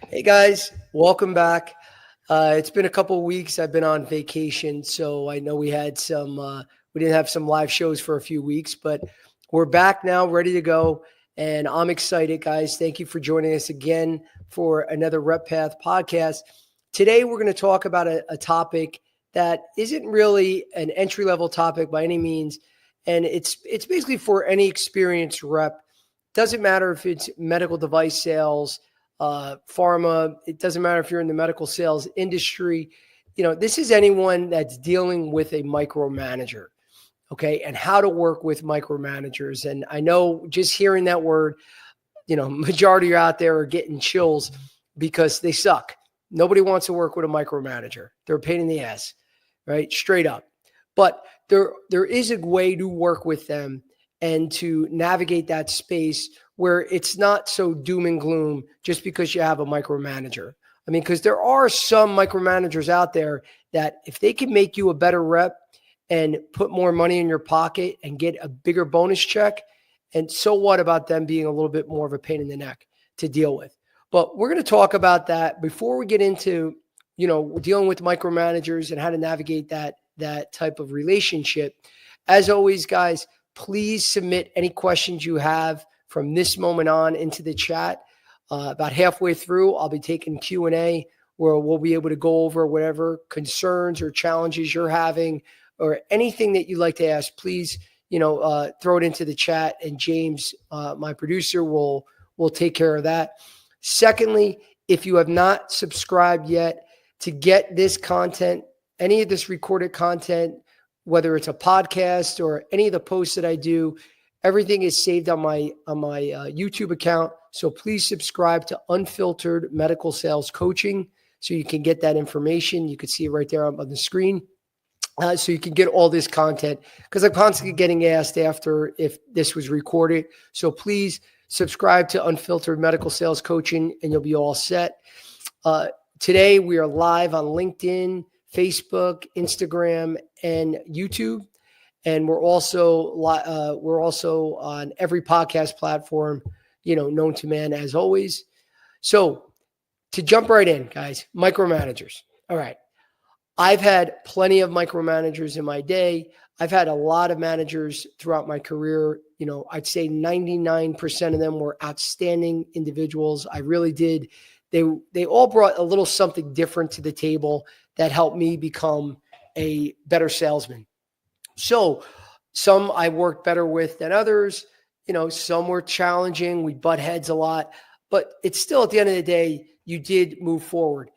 Hey guys, welcome back. It's been a couple of weeks. I've been on vacation, so I know we didn't have some live shows for a few weeks, but we're back now, ready to go. And I'm excited, guys. Thank you for joining us again for another RepPath podcast. Today, we're going to talk about a topic that isn't really an entry level topic by any means. And it's basically for any experienced rep. Doesn't matter if it's medical device sales, pharma. It doesn't matter if you're in the medical sales industry. This is anyone that's dealing with a micromanager, okay, and how to work with micromanagers. And I know just hearing that word, majority are out there are getting chills because they suck. Nobody wants to work with a micromanager. They're a pain in the ass, right? Straight up. But there is a way to work with them and to navigate that space where it's not so doom and gloom just because you have a micromanager. I mean, because there are some micromanagers out there that if they can make you a better rep and put more money in your pocket and get a bigger bonus check, and so what about them being a little bit more of a pain in the neck to deal with? But we're going to talk about that before we get into, dealing with micromanagers and how to navigate that type of relationship. As always, guys, please submit any questions you have from this moment on into the chat. About halfway through, I'll be taking Q&A where we'll be able to go over whatever concerns or challenges you're having or anything that you'd like to ask. Please, throw it into the chat, and James, my producer, will take care of that. Secondly, if you have not subscribed yet to get this content, any of this recorded content, whether it's a podcast or any of the posts that I do, everything is saved on my YouTube account. So please subscribe to Unfiltered Medical Sales Coaching so you can get that information. You can see it right there on the screen. So you can get all this content, because I'm constantly getting asked after if this was recorded. So please subscribe to Unfiltered Medical Sales Coaching and you'll be all set. Today we are live on LinkedIn, Facebook, Instagram, and YouTube. And we're also on every podcast platform, known to man, as always. So to jump right in, guys, micromanagers. All right. I've had plenty of micromanagers in my day. I've had a lot of managers throughout my career. I'd say 99% of them were outstanding individuals. I really did. They all brought a little something different to the table that helped me become a better salesman. So some I worked better with than others. Some were challenging. We butt heads a lot, but it's still, at the end of the day, you did move forward.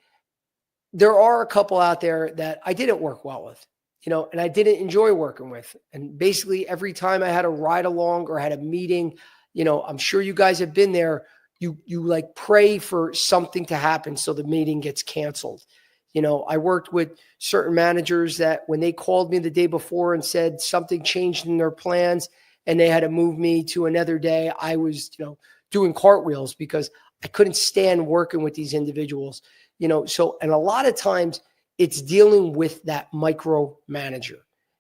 There are a couple out there that I didn't work well with, and I didn't enjoy working with. And basically every time I had a ride along or had a meeting, I'm sure you guys have been there. You like pray for something to happen so the meeting gets canceled. I worked with certain managers that when they called me the day before and said something changed in their plans and they had to move me to another day, I was, doing cartwheels because I couldn't stand working with these individuals, So, and a lot of times it's dealing with that micromanager.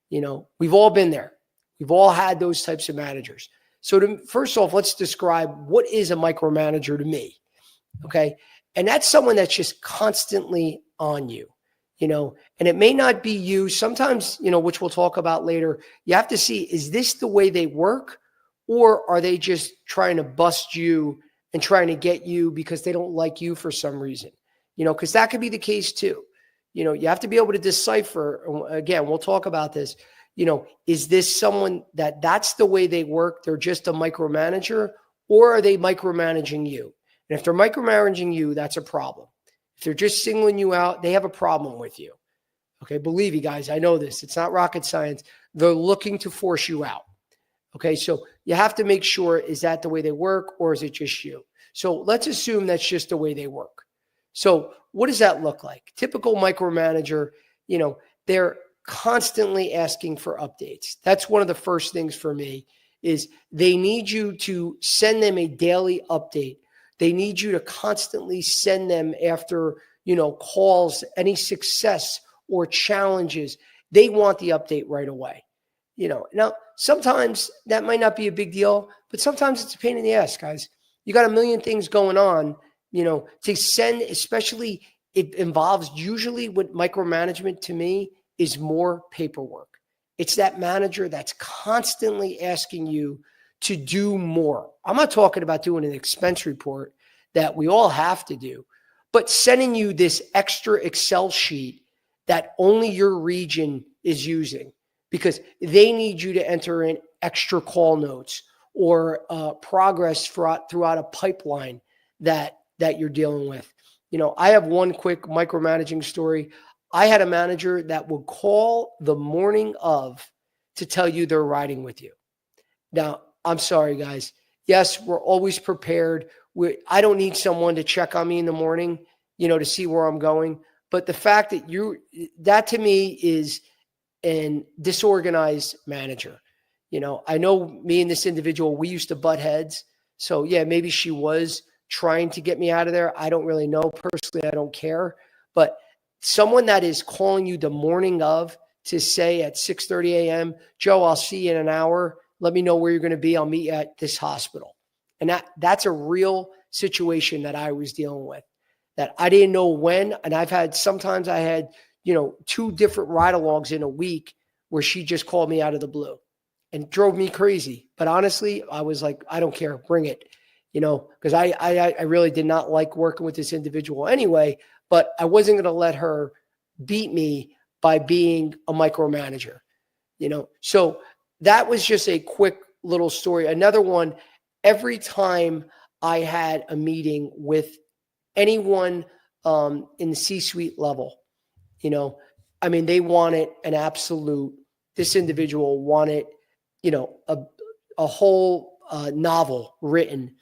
We've all been there. We've all had those types of managers. So first off, let's describe what is a micromanager to me. Okay. And that's someone that's just constantly on you, and it may not be you. Sometimes, which we'll talk about later, you have to see, is this the way they work, or are they just trying to bust you and trying to get you because they don't like you for some reason, because that could be the case too. You have to be able to decipher. Again, we'll talk about this. Is this someone that's the way they work? They're just a micromanager, or are they micromanaging you? And if they're micromanaging you, that's a problem. If they're just singling you out, they have a problem with you. Okay, believe you guys, I know this. It's not rocket science. They're looking to force you out. Okay, so you have to make sure, is that the way they work, or is it just you? So let's assume that's just the way they work. So what does that look like? Typical micromanager, they're constantly asking for updates. That's one of the first things for me, is they need you to send them a daily update. They need you to constantly send them after, calls, any success or challenges. They want the update right away. Now sometimes that might not be a big deal, but sometimes it's a pain in the ass, guys. You got a million things going on to send, especially it involves usually what micromanagement to me is more paperwork. It's that manager that's constantly asking you to do more. I'm not talking about doing an expense report that we all have to do, but sending you this extra Excel sheet that only your region is using because they need you to enter in extra call notes or progress throughout a pipeline that you're dealing with. I have one quick micromanaging story. I had a manager that would call the morning of to tell you they're riding with you. Now, I'm sorry, guys. Yes, we're always prepared. I don't need someone to check on me in the morning, to see where I'm going. But the fact that to me is an disorganized manager. I know me and this individual, we used to butt heads. So yeah, maybe she was trying to get me out of there. I don't really know. Personally, I don't care. But someone that is calling you the morning of to say at 6:30 a.m., Joe, I'll see you in an hour. Let me know where you're going to be. I'll meet you at this hospital. And that's a real situation that I was dealing with, that I didn't know when. And sometimes I had, 2 different ride-alongs in a week where she just called me out of the blue and drove me crazy. But honestly, I was like, I don't care. Bring it, because I really did not like working with this individual anyway, but I wasn't going to let her beat me by being a micromanager, So that was just a quick little story. Another one, every time I had a meeting with anyone in the C-suite level, they wanted an absolute, this individual wanted, a whole novel written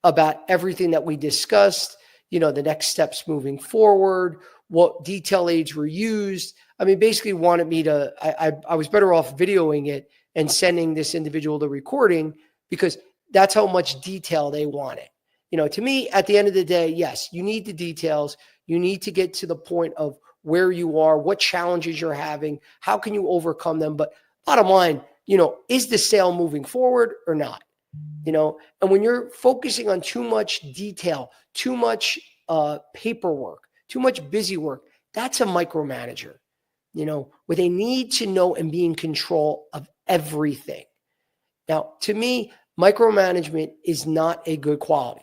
about everything that we discussed, the next steps moving forward, what detail aids were used. Basically wanted me to, I was better off videoing it and sending this individual the recording because that's how much detail they wanted. To me, at the end of the day, yes, you need the details. You need to get to the point of where you are, what challenges you're having, how can you overcome them? But bottom line, is the sale moving forward or not? And when you're focusing on too much detail, too much paperwork, too much busy work, that's a micromanager, where they need to know and be in control of everything. Now, to me, micromanagement is not a good quality.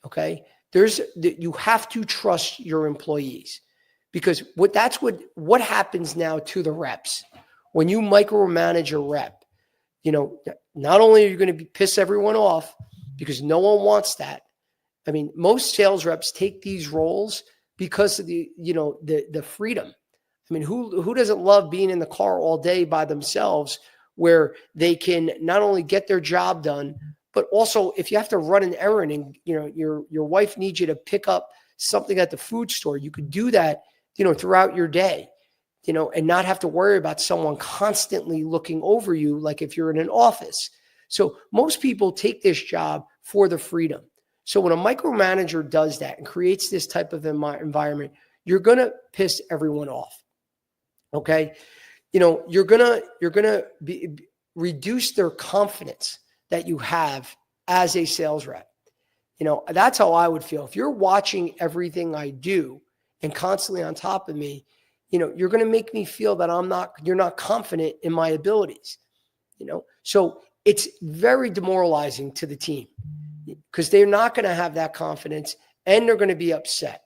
Okay. You have to trust your employees because what happens now to the reps when you micromanage a rep, not only are you going to piss everyone off because no one wants that. Most sales reps take these roles because of the freedom. Who doesn't love being in the car all day by themselves where they can not only get their job done, but also if you have to run an errand and your wife needs you to pick up something at the food store, you could do that, throughout your day, and not have to worry about someone constantly looking over you like if you're in an office. So most people take this job for the freedom. So when a micromanager does that and creates this type of environment, you're going to piss everyone off. Okay. You're going to reduce their confidence that you have as a sales rep. That's how I would feel. If you're watching everything I do and constantly on top of me, you're going to make me feel that you're not confident in my abilities, so it's very demoralizing to the team because they're not going to have that confidence and they're going to be upset.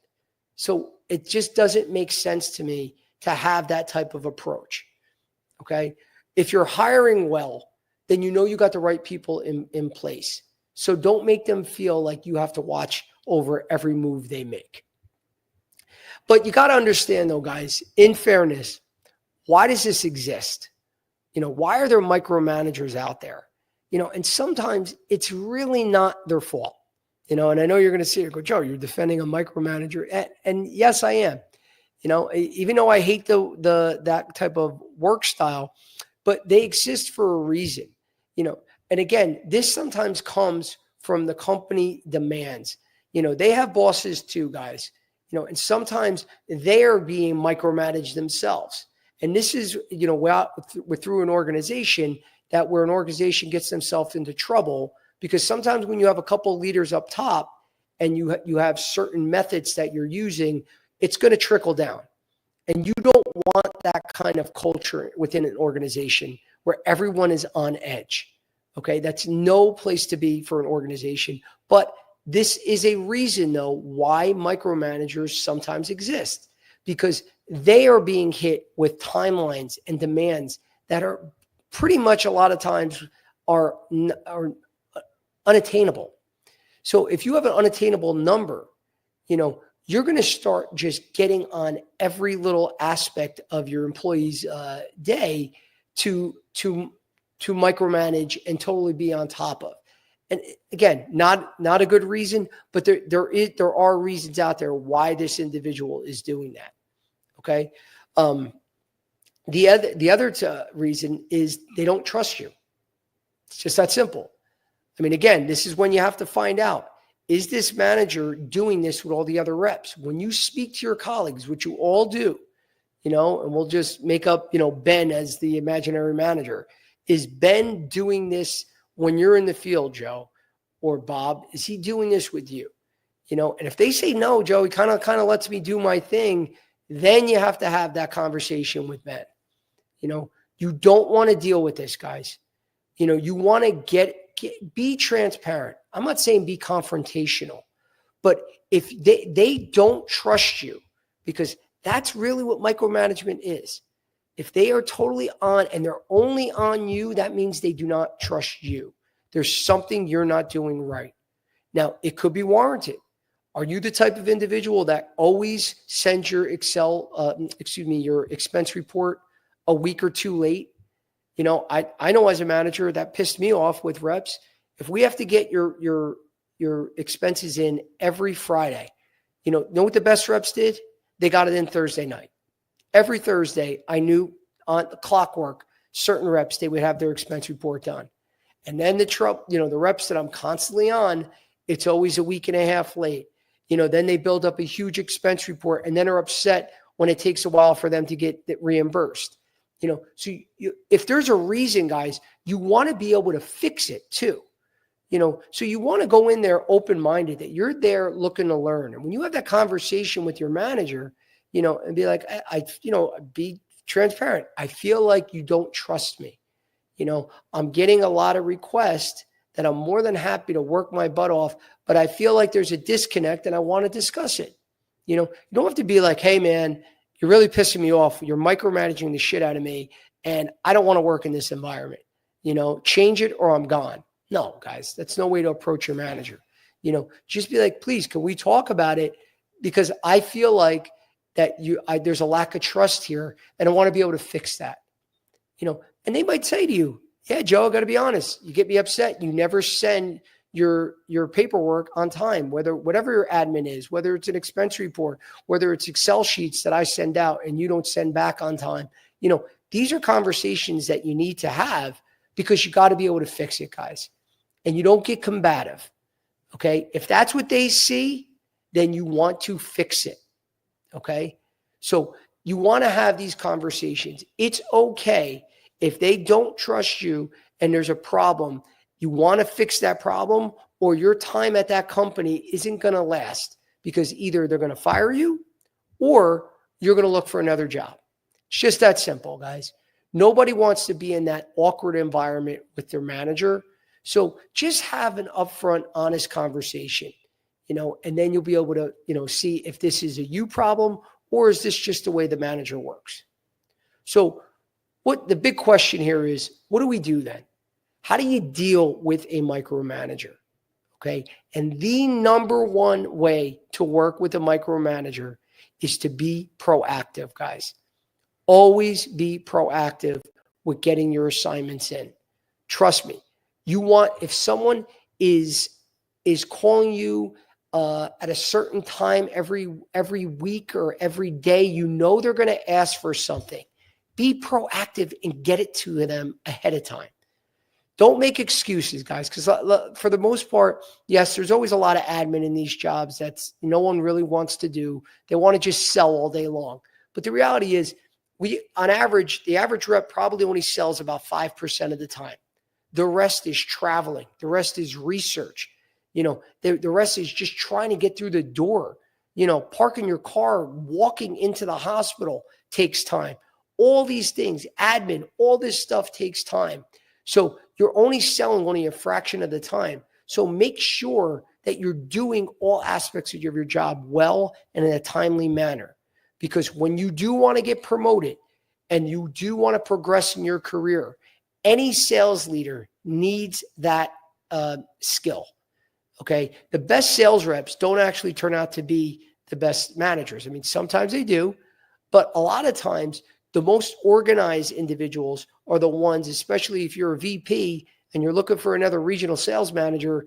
So it just doesn't make sense to me to have that type of approach. Okay. If you're hiring well, then you got the right people in place. So don't make them feel like you have to watch over every move they make. But you got to understand though, guys, in fairness, why does this exist? Why are there micromanagers out there? And sometimes it's really not their fault. And I know you're going to see it, go, Joe, you're defending a micromanager. And yes, I am. Even though I hate that type of work style, but they exist for a reason. And again, this sometimes comes from the company demands. They have bosses too, guys. And sometimes they are being micromanaged themselves. And this is, we're through an organization where an organization gets themselves into trouble because sometimes when you have a couple of leaders up top and you have certain methods that you're using, it's going to trickle down. And you don't want that kind of culture within an organization where everyone is on edge. Okay, that's no place to be for an organization. But this is a reason, though, why micromanagers sometimes exist, because they are being hit with timelines and demands that are pretty much a lot of times are unattainable. So if you have an unattainable number, you're going to start just getting on every little aspect of your employee's day to micromanage and totally be on top of. And again, not a good reason, but there are reasons out there why this individual is doing that. Okay. The other reason is they don't trust you. It's just that simple. I mean, again, this is when you have to find out, is this manager doing this with all the other reps? When you speak to your colleagues, which you all do, and we'll just make up, Ben as the imaginary manager. Is Ben doing this when you're in the field, Joe, or Bob? Is he doing this with you? And if they say no, Joe, he kind of lets me do my thing, then you have to have that conversation with Ben. You don't want to deal with this, guys. You want to be transparent. I'm not saying be confrontational, but if they don't trust you, because that's really what micromanagement is. If they are totally on and they're only on you, that means they do not trust you. There's something you're not doing right. Now, it could be warranted. Are you the type of individual that always sends your your expense report a week or two late? I know as a manager that pissed me off with reps. If we have to get your expenses in every Friday, know what the best reps did? They got it in Thursday night. Every Thursday, I knew on the clockwork, certain reps, they would have their expense report done. And then the reps that I'm constantly on, it's always a week and a half late. Then they build up a huge expense report and then are upset when it takes a while for them to get it reimbursed. So if there's a reason, guys, you want to be able to fix it too. So you want to go in there open-minded, that you're there looking to learn. And when you have that conversation with your manager, and be like, be transparent. I feel like you don't trust me. I'm getting a lot of requests that I'm more than happy to work my butt off, but I feel like there's a disconnect and I want to discuss it. You don't have to be like, hey man, you're really pissing me off. You're micromanaging the shit out of me and I don't want to work in this environment. Change it or I'm gone. No, guys, that's no way to approach your manager. Just be like, please, can we talk about it? Because I feel like that there's a lack of trust here and I want to be able to fix that. And they might say to you, yeah, Joe, I got to be honest. You get me upset. You never send your paperwork on time, whatever your admin is, whether it's an expense report, whether it's Excel sheets that I send out and you don't send back on time. These are conversations that you need to have because you got to be able to fix it, guys. And you don't get combative. Okay. If that's what they see, then you want to fix it. Okay. So you want to have these conversations. It's okay if they don't trust you and there's a problem. You want to fix that problem or your time at that company isn't going to last because either they're going to fire you or you're going to look for another job. It's just that simple, guys. Nobody wants to be in that awkward environment with their manager. So just have an upfront, honest conversation, and then you'll be able to, see if this is a you problem or is this just the way the manager works. So what the big question here is, what do we do then? How do you deal with a micromanager? Okay. And the number one way to work with a micromanager is to be proactive, guys. Always be proactive with getting your assignments in. Trust me. If someone is calling you at a certain time every week or every day, they're going to ask for something. Be proactive and get it to them ahead of time. Don't make excuses, guys, because for the most part, yes, there's always a lot of admin in these jobs that's no one really wants to do. They want to just sell all day long. But the reality is, the average rep probably only sells about 5% of the time. The rest is traveling. The rest is research. The rest is just trying to get through the door. Parking your car, walking into the hospital takes time. All these things, admin, all this stuff takes time. So you're only selling only a fraction of the time. So make sure that you're doing all aspects of your job well and in a timely manner. Because when you do want to get promoted and you do want to progress in your career, any sales leader needs that skill. Okay. The best sales reps don't actually turn out to be the best managers. I mean, sometimes they do, but a lot of times the most organized individuals are the ones, especially if you're a VP and you're looking for another regional sales manager.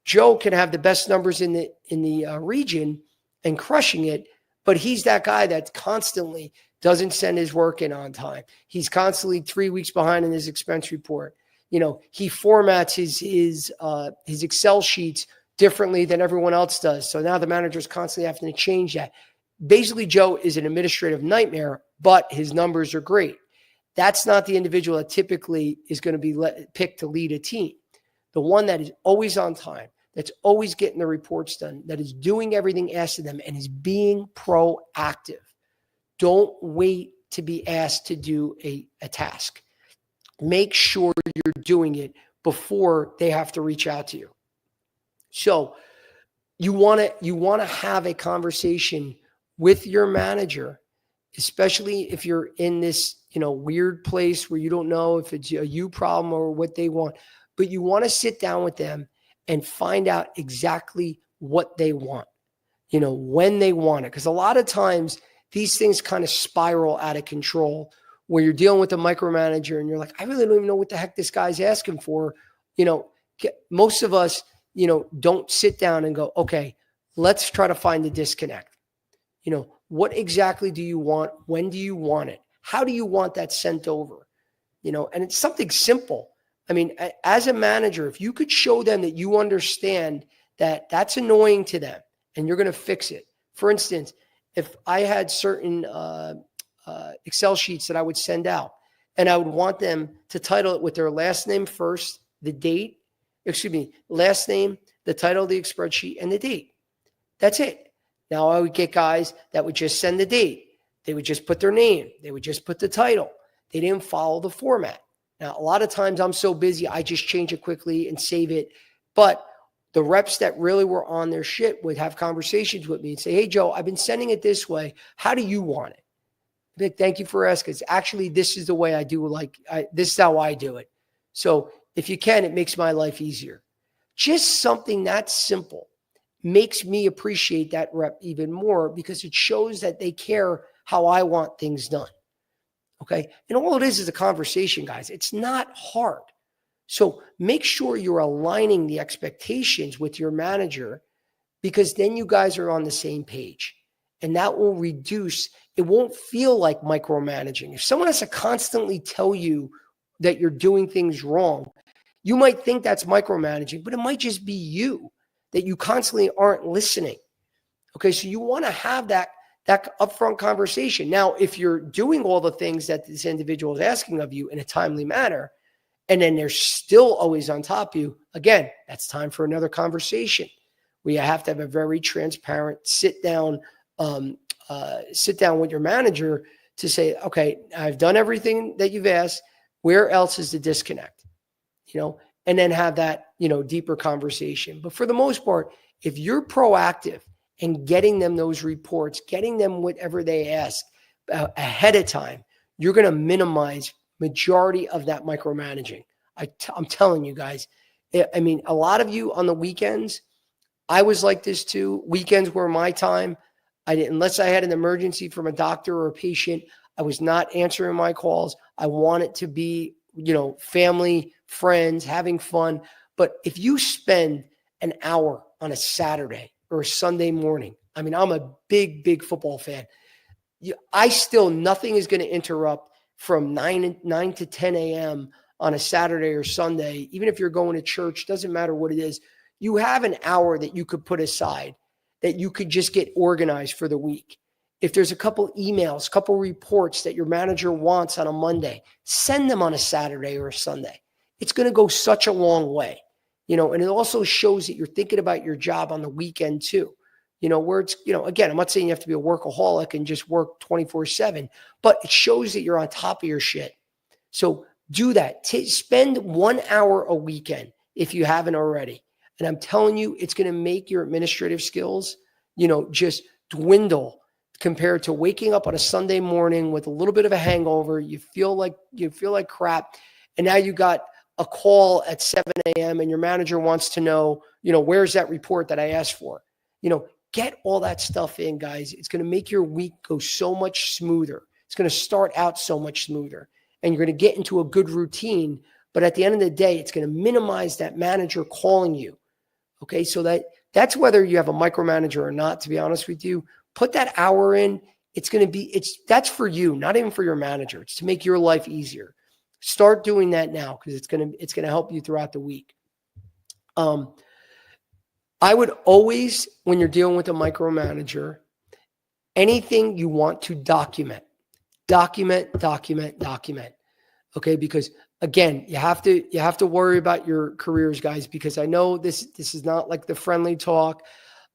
Joe can have the best numbers in the region and crushing it, but he's that guy that constantly doesn't send his work in on time. He's constantly 3 weeks behind in his expense report. He formats his Excel sheets differently than everyone else does. So now the manager's constantly having to change that. Basically, Joe is an administrative nightmare, but his numbers are great. That's not the individual that typically is going to be picked to lead a team. The one that is always on time, that's always getting the reports done, that is doing everything asked of them and is being proactive. Don't wait to be asked to do a task. Make sure you're doing it before they have to reach out to you. So you want to have a conversation with your manager, especially if you're in this, weird place where you don't know if it's a you problem or what they want, but you want to sit down with them and find out exactly what they want, when they want it. Because a lot of times these things kind of spiral out of control where you're dealing with a micromanager and you're like, I really don't even know what the heck this guy's asking for. Most of us, don't sit down and go, okay, let's try to find the disconnect. What exactly do you want? When do you want it? How do you want that sent over? And it's something simple. I mean, as a manager, if you could show them that you understand that that's annoying to them and you're going to fix it. For instance, if I had certain Excel sheets that I would send out and I would want them to title it with their last name first, last name, the title of the spreadsheet, and the date. That's it. Now I would get guys that would just send the date. They would just put their name. They would just put the title. They didn't follow the format. Now, a lot of times I'm so busy, I just change it quickly and save it. But the reps that really were on their shit would have conversations with me and say, hey, Joe, I've been sending it this way. How do you want it? Vic, thank you for asking. Actually, this is the way I do this is how I do it. So if you can, it makes my life easier. Just something that simple makes me appreciate that rep even more because it shows that they care how I want things done. Okay. And all it is a conversation, guys. It's not hard. So make sure you're aligning the expectations with your manager because then you guys are on the same page and that will reduce, it won't feel like micromanaging. If someone has to constantly tell you that you're doing things wrong, you might think that's micromanaging, but it might just be you that you constantly aren't listening. Okay. So you want to have that upfront conversation. Now, if you're doing all the things that this individual is asking of you in a timely manner, and then they're still always on top of you, again, that's time for another conversation. We have to have a very transparent sit down with your manager to say, okay, I've done everything that you've asked. Where else is the disconnect? And then have that, deeper conversation. But for the most part, if you're proactive and getting them those reports, getting them whatever they ask ahead of time, you're going to minimize majority of that micromanaging. I'm telling you guys, I mean, a lot of you on the weekends, I was like this too. Weekends were my time. Unless I had an emergency from a doctor or a patient, I was not answering my calls. I want it to be, family, friends, having fun. But if you spend an hour on a Saturday or a Sunday morning, I mean, I'm a big football fan. Nothing is going to interrupt from 9 to 10 a.m. on a Saturday or Sunday. Even if you're going to church, doesn't matter what it is. You have an hour that you could put aside that you could just get organized for the week. If there's a couple emails, couple reports that your manager wants on a Monday, send them on a Saturday or a Sunday. It's going to go such a long way. and it also shows that you're thinking about your job on the weekend too. Where it's, again, I'm not saying you have to be a workaholic and just work 24/7, but it shows that you're on top of your shit. So do that. Spend 1 hour a weekend if you haven't already. And I'm telling you, it's going to make your administrative skills, just dwindle compared to waking up on a Sunday morning with a little bit of a hangover. You feel like crap. And now you got a call at 7 a.m. and your manager wants to know, where's that report that I asked for? Get all that stuff in, guys. It's going to make your week go so much smoother. It's going to start out so much smoother, and you're going to get into a good routine. But at the end of the day, it's going to minimize that manager calling you. Okay, so that's whether you have a micromanager or not, to be honest with you. Put that hour in. That's for you, not even for your manager. It's to make your life easier. Start doing that now, because it's going to help you throughout the week. I would always, when you're dealing with a micromanager, anything you want to document. Okay, because again, you have to worry about your careers, guys, because I know this is not like the friendly talk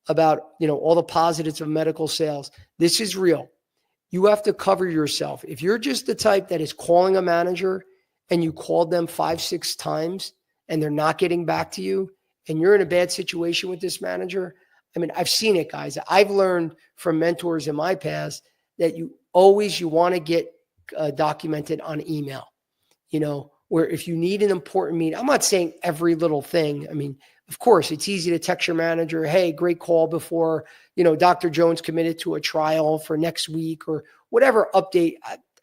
about, all the positives of medical sales. This is real. You have to cover yourself. If you're just the type that is calling a manager and you called them 5-6 times and they're not getting back to you, and you're in a bad situation with this manager, I mean, I've seen it, guys. I've learned from mentors in my past that you want to get documented on email, where if you need an important meeting, I'm not saying every little thing. I mean, of course, it's easy to text your manager, hey, great call before, Dr. Jones committed to a trial for next week or whatever update.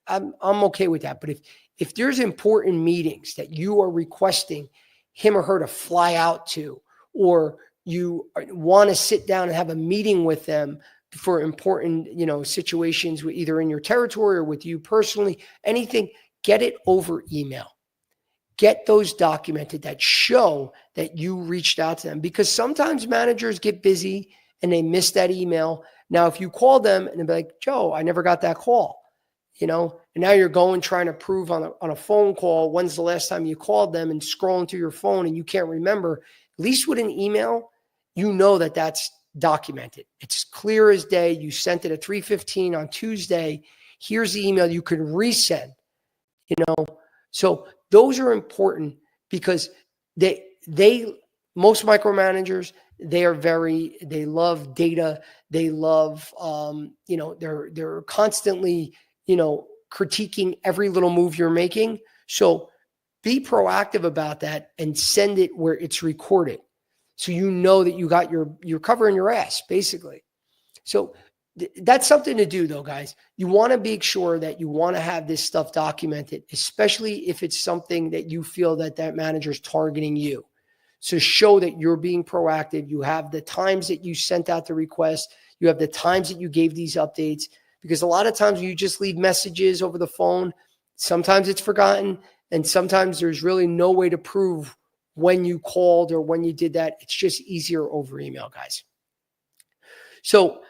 I'm okay with that. But if there's important meetings that you are requesting him or her to fly out to, or you want to sit down and have a meeting with them for important, situations with either in your territory or with you personally, anything, get it over email. Get those documented that show that you reached out to them, because sometimes managers get busy and they miss that email. Now, if you call them and they'll be like, Joe, I never got that call, and now you're trying to prove on a phone call, when's the last time you called them, and scrolling through your phone and you can't remember. At least with an email, that's documented. It's clear as day. You sent it at 3:15 on Tuesday. Here's the email you can resend, So those are important, because most micromanagers, they love data. They love, they're constantly, critiquing every little move you're making. So be proactive about that and send it where it's recorded. So that you're covering your ass, basically. So that's something to do, though, guys. You want to make sure that you want to have this stuff documented, especially if it's something that you feel that manager's targeting you. So show that you're being proactive. You have the times that you sent out the request. You have the times that you gave these updates, because a lot of times you just leave messages over the phone. Sometimes it's forgotten, and sometimes there's really no way to prove when you called or when you did that. It's just easier over email, guys. So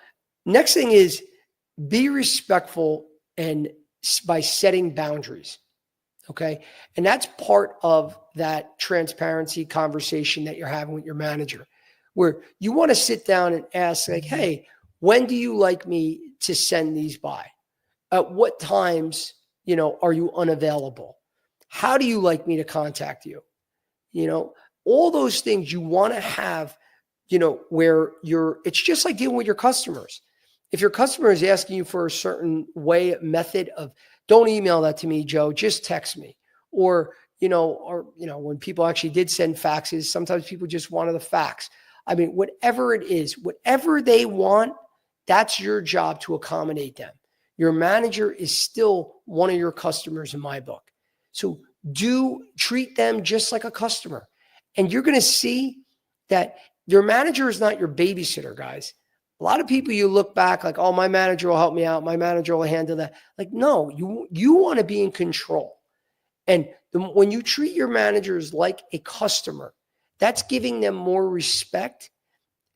next thing is, be respectful and by setting boundaries. Okay. And that's part of that transparency conversation that you're having with your manager, where you want to sit down and ask, like, hey, when do you like me to send these by? At what times, are you unavailable? How do you like me to contact you? All those things you want to have, where it's just like dealing with your customers. If your customer is asking you for a certain method of, don't email that to me, Joe, just text me. Or when people actually did send faxes, sometimes people just wanted the fax. I mean, whatever it is, whatever they want, that's your job to accommodate them. Your manager is still one of your customers in my book. So treat them just like a customer. And you're going to see that your manager is not your babysitter, guys. A lot of people, you look back like, oh, my manager will help me out. My manager will handle that. Like, no, you want to be in control. And when you treat your managers like a customer, that's giving them more respect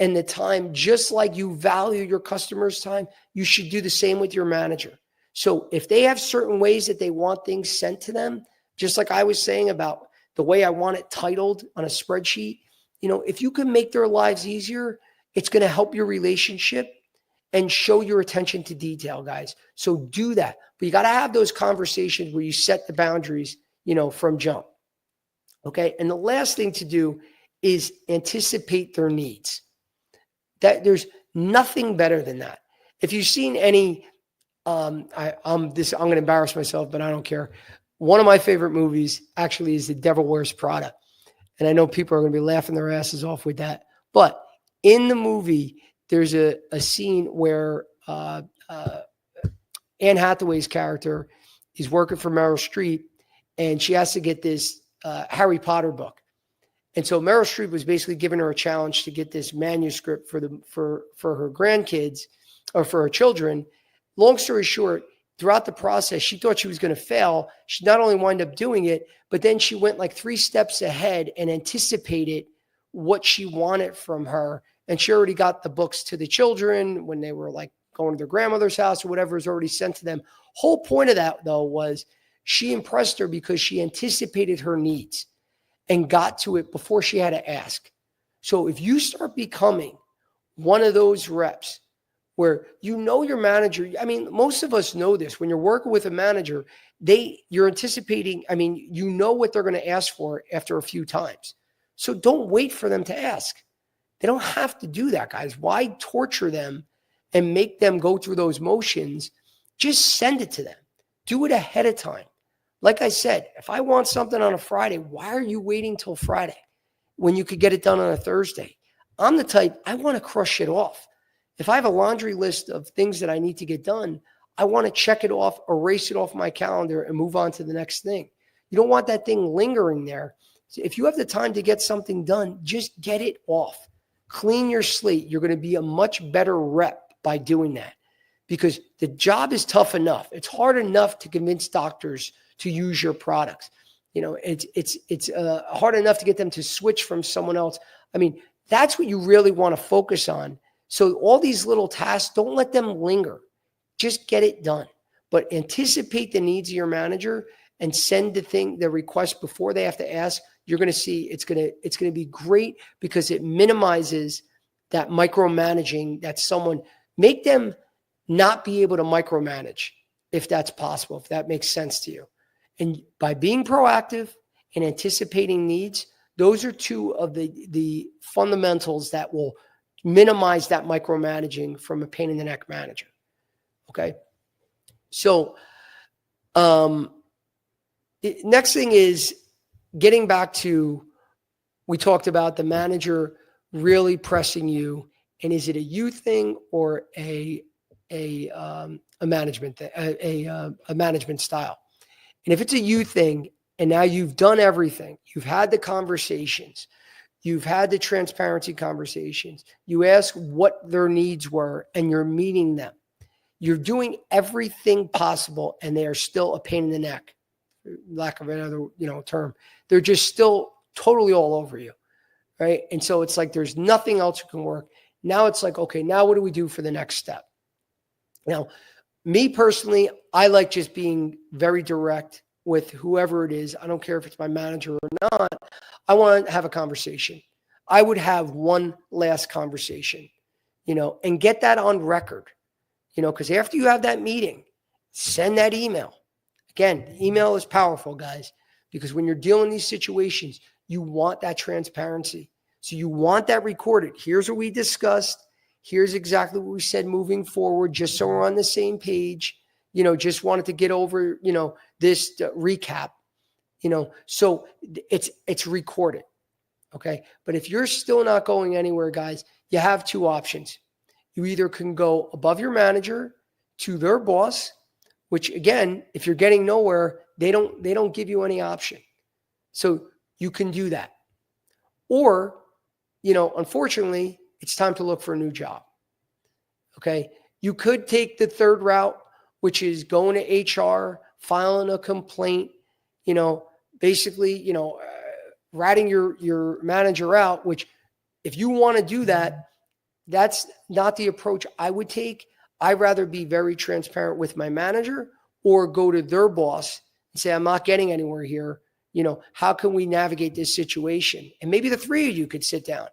and the time. Just like you value your customers' time, you should do the same with your manager. So if they have certain ways that they want things sent to them, just like I was saying about the way I want it titled on a spreadsheet, if you can make their lives easier, it's going to help your relationship and show your attention to detail, guys. So do that. But you got to have those conversations where you set the boundaries, from jump. Okay. And the last thing to do is anticipate their needs. That there's nothing better than that. If you've seen any, I'm going to embarrass myself, but I don't care. One of my favorite movies actually is The Devil Wears Prada. And I know people are going to be laughing their asses off with that. But in the movie, there's a scene where Anne Hathaway's character is working for Meryl Streep, and she has to get this Harry Potter book. And so Meryl Streep was basically giving her a challenge to get this manuscript for her grandkids or for her children. Long story short, throughout the process, she thought she was going to fail. She not only wound up doing it, but then she went like 3 steps ahead and anticipated what she wanted from her. And she already got the books to the children when they were like going to their grandmother's house or whatever was already sent to them. Whole point of that, though, was she impressed her because she anticipated her needs and got to it before she had to ask. So if you start becoming one of those reps where your manager, most of us know this. When you're working with a manager, you're anticipating, what they're going to ask for after a few times. So don't wait for them to ask. They don't have to do that, guys. Why torture them and make them go through those motions? Just send it to them. Do it ahead of time. Like I said, if I want something on a Friday, why are you waiting till Friday when you could get it done on a Thursday? I'm the type, I want to crush it off. If I have a laundry list of things that I need to get done, I want to check it off, erase it off my calendar, and move on to the next thing. You don't want that thing lingering there. So if you have the time to get something done, just get it off. Clean your slate. You're going to be a much better rep by doing that, because the job is tough enough. It's hard enough to convince doctors to use your products. It's hard enough to get them to switch from someone else. That's what you really want to focus on. So all these little tasks, don't let them linger. Just get it done. But anticipate the needs of your manager and send the request before they have to ask. You're going to see it's going to be great, because it minimizes that micromanaging that someone, make them not be able to micromanage if that's possible, if that makes sense to you. And by being proactive and anticipating needs, those are two of the fundamentals that will minimize that micromanaging from a pain in the neck manager. Okay. So, next thing is getting back to, we talked about the manager really pressing you, and is it a you thing or a management style? And if it's a you thing, and now you've done everything, you've had the conversations, you've had the transparency conversations, you ask what their needs were, and you're meeting them. You're doing everything possible, and they are still a pain in the neck, lack of another term. They're just still totally all over you, right? And so it's like there's nothing else that can work. Now it's like, okay, now what do we do for the next step? Now, me personally, I like just being very direct with whoever it is. I don't care if it's my manager or not. I want to have a conversation. I would have one last conversation, and get that on record, because after you have that meeting, send that email. Again, email is powerful, guys, because when you're dealing in these situations, you want that transparency. So you want that recorded. Here's what we discussed. Here's exactly what we said moving forward, just so we're on the same page. Just wanted to get over, this recap, so it's recorded. Okay. But if you're still not going anywhere, guys, you have two options. You either can go above your manager to their boss, which again, if you're getting nowhere, they don't give you any option. So you can do that. Or, unfortunately, it's time to look for a new job. Okay. You could take the third route, which is going to HR, filing a complaint, basically, ratting your manager out, which if you want to do that, that's not the approach I would take. I'd rather be very transparent with my manager, or go to their boss and say, I'm not getting anywhere here. how can we navigate this situation? And maybe the three of you could sit down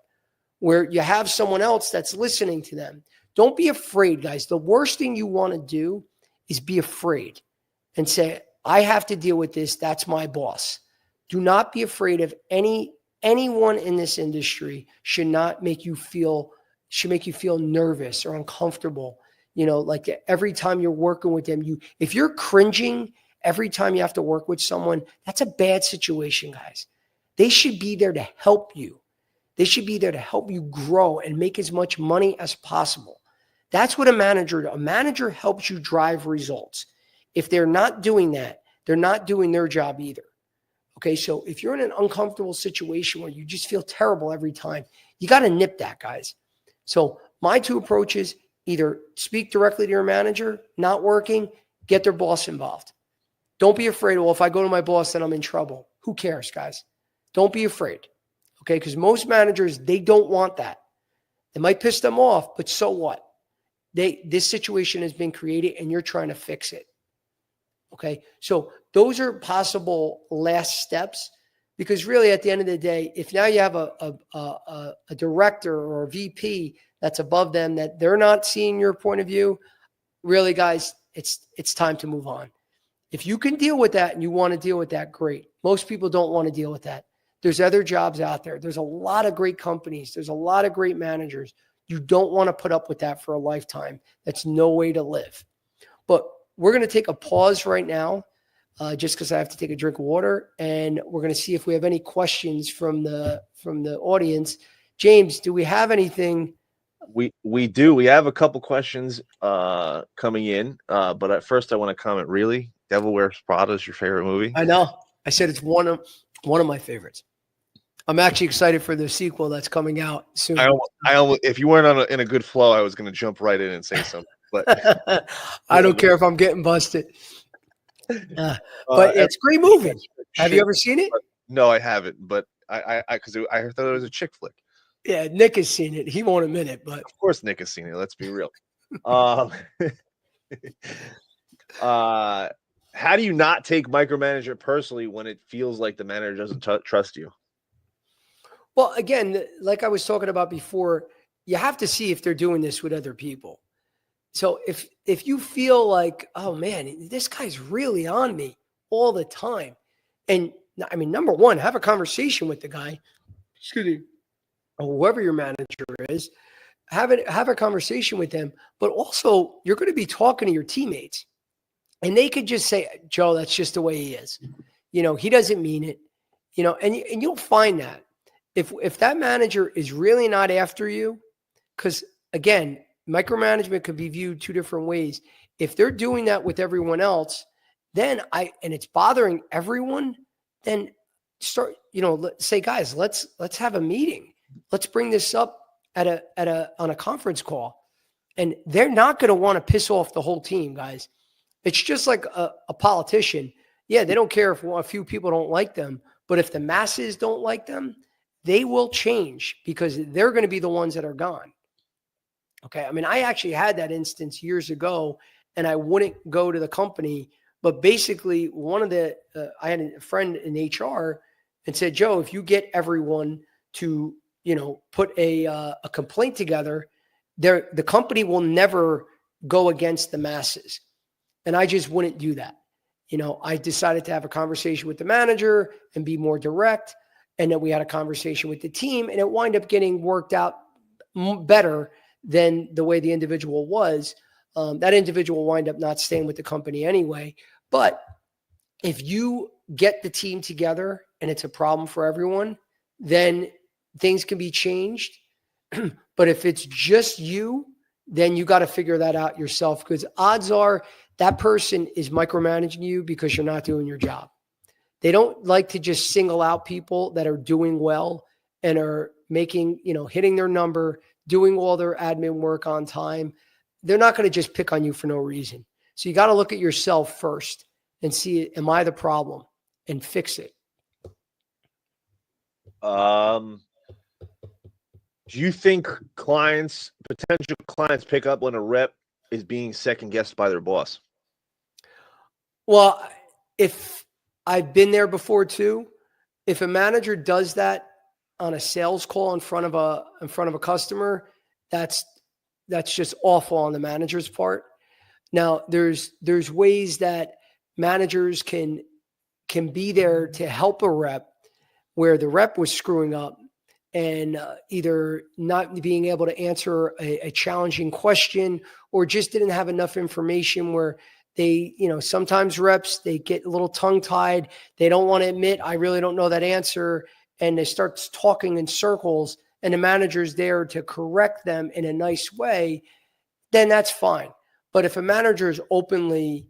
where you have someone else that's listening to them. Don't be afraid, guys. The worst thing you want to do is be afraid and say, I have to deal with this. That's my boss. Do not be afraid of anyone in this industry should make you feel nervous or uncomfortable. Like every time you're working with them, if you're cringing every time you have to work with someone, that's a bad situation, guys. They should be there to help you. They should be there to help you grow and make as much money as possible. That's what a manager does. A manager helps you drive results. If they're not doing that, they're not doing their job either. Okay, so if you're in an uncomfortable situation where you just feel terrible every time, you got to nip that, guys. So my two approaches: either speak directly to your manager, not working, get their boss involved. Don't be afraid, well, if I go to my boss, then I'm in trouble. Who cares, guys? Don't be afraid, okay? Because most managers, they don't want that. It might piss them off, but so what? This situation has been created and you're trying to fix it, okay? So those are possible last steps, because really at the end of the day, if now you have a director or a VP that's above them that they're not seeing your point of view, really, guys, it's time to move on. If you can deal with that and you want to deal with that, great. Most people don't want to deal with that. There's other jobs out there. There's a lot of great companies. There's a lot of great managers. You don't want to put up with that for a lifetime. That's no way to live. But we're going to take a pause right now, just because I have to take a drink of water, and we're going to see if we have any questions from the audience. James, do we have anything? We do. We have a couple questions coming in, but at first I want to comment. Really, Devil Wears Prada is your favorite movie? I know. I said it's one of my favorites. I'm actually excited for the sequel that's coming out soon. I almost, if you weren't in a good flow, I was going to jump right in and say something. But I don't care if I'm getting busted. But it's a great movie. Have you ever seen it? No, I haven't. But I thought it was a chick flick. Yeah, Nick has seen it. He won't admit it, but of course Nick has seen it. Let's be real. How do you not take micromanagement personally when it feels like the manager doesn't trust you? Well, again, like I was talking about before, you have to see if they're doing this with other people. So if you feel like, oh man, this guy's really on me all the time, and I mean, number one, have a conversation with the guy, excuse me, or whoever your manager is, have a conversation with them. But also, you're going to be talking to your teammates, and they could just say, Joe, that's just the way he is. He doesn't mean it. And you'll find that if that manager is really not after you, because again, micromanagement could be viewed two different ways. If they're doing that with everyone else, then and it's bothering everyone, then start, say, guys, let's have a meeting. Let's bring this up on a conference call. And they're not going to want to piss off the whole team, guys. It's just like a politician. Yeah, they don't care if a few people don't like them, but if the masses don't like them, they will change because they're going to be the ones that are gone. Okay. I mean, I actually had that instance years ago, and I wouldn't go to the company, but basically I had a friend in HR and said, Joe, if you get everyone to, put a complaint together, the company will never go against the masses. And I just wouldn't do that. I decided to have a conversation with the manager and be more direct. And then we had a conversation with the team, and it wound up getting worked out better than the way the individual was. That individual wind up not staying with the company anyway. But if you get the team together and it's a problem for everyone, then things can be changed. But if it's just you, then you got to figure that out yourself, because odds are that person is micromanaging you because you're not doing your job. They don't like to just single out people that are doing well and are making, hitting their number, doing all their admin work on time. They're not going to just pick on you for no reason. So you got to look at yourself first and see, am I the problem, and fix it. Do you think potential clients pick up when a rep is being second guessed by their boss? Well, if I've been there before too, if a manager does that on a sales call in front of a customer, that's just awful on the manager's part. Now, there's ways that managers can be there to help a rep where the rep was screwing up and either not being able to answer a challenging question or just didn't have enough information, where they, sometimes reps, they get a little tongue tied. They don't want to admit, I really don't know that answer. And they start talking in circles, and the manager's there to correct them in a nice way, then that's fine. But if a manager is openly,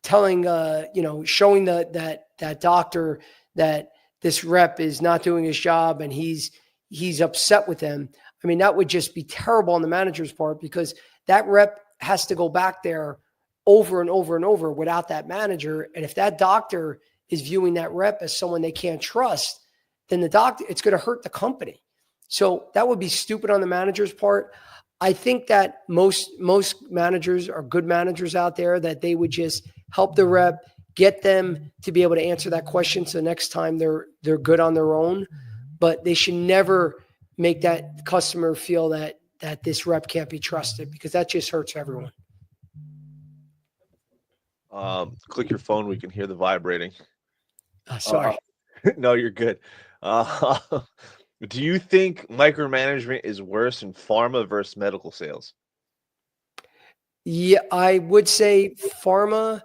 telling, showing that doctor that this rep is not doing his job and he's upset with them, I mean, that would just be terrible on the manager's part, because that rep has to go back there over and over and over without that manager. And if that doctor is viewing that rep as someone they can't trust, then it's going to hurt the company. So that would be stupid on the manager's part. I think that most managers are good managers out there, that they would just help the rep, get them to be able to answer that question, so next time they're good on their own. But they should never make that customer feel that this rep can't be trusted, because that just hurts everyone. Click your phone. We can hear the vibrating. Sorry. No, you're good. Do you think micromanagement is worse in pharma versus medical sales? Yeah, I would say pharma.